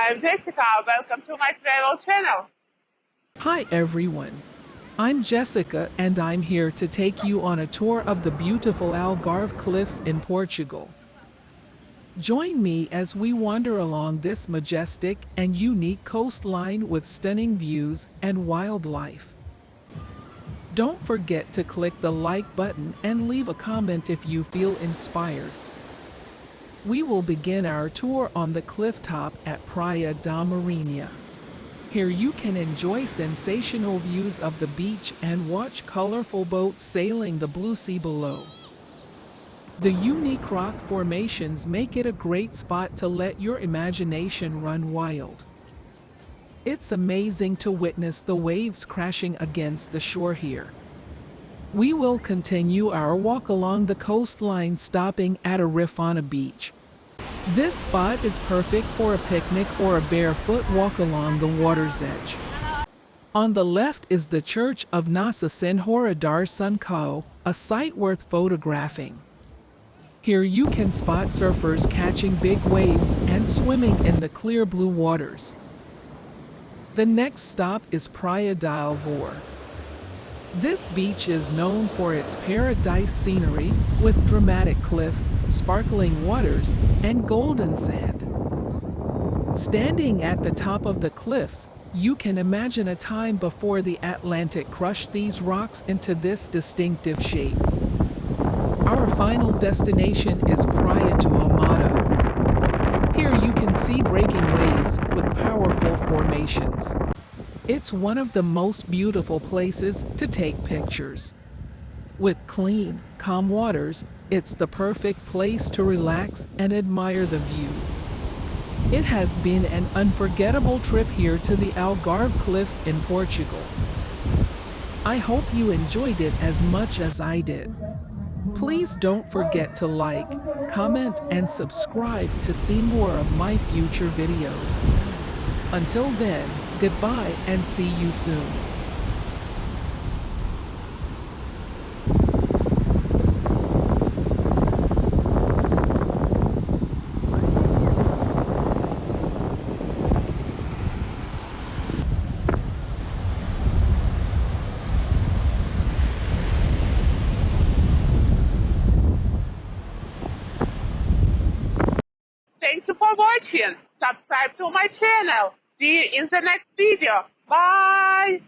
I'm Jessica. Welcome to my travel channel. Hi everyone. I'm Jessica and I'm here to take you on a tour of the beautiful Algarve cliffs in Portugal. Join me as we wander along this majestic and unique coastline with stunning views and wildlife. Don't forget to click the like button and leave a comment if you feel inspired. We will begin our tour on the cliff top at Praia da Marinha. Here you can enjoy sensational views of the beach and watch colorful boats sailing the blue sea below. The unique rock formations make it a great spot to let your imagination run wild. It's amazing to witness the waves crashing against the shore here. We will continue our walk along the coastline, stopping at a reef on a beach. This spot is perfect for a picnic or a barefoot walk along the water's edge. On the left is the Church of Nossa Senhora dar Sunco, a site worth photographing. Here you can spot surfers catching big waves and swimming in the clear blue waters. The next stop is Praia da Alvorre. This beach is known for its paradise scenery, with dramatic cliffs, sparkling waters, and golden sand. Standing at the top of the cliffs, you can imagine a time before the Atlantic crushed these rocks into this distinctive shape. Our final destination is Praia do Amado. Here you can see breaking waves with powerful formations. It's one of the most beautiful places to take pictures. With clean, calm waters, it's the perfect place to relax and admire the views. It has been an unforgettable trip here to the Algarve cliffs in Portugal. I hope you enjoyed it as much as I did. Please don't forget to like, comment, and subscribe to see more of my future videos. Until then, goodbye and see you soon. Thank you for watching. Subscribe to my channel. See you in the next video. Bye.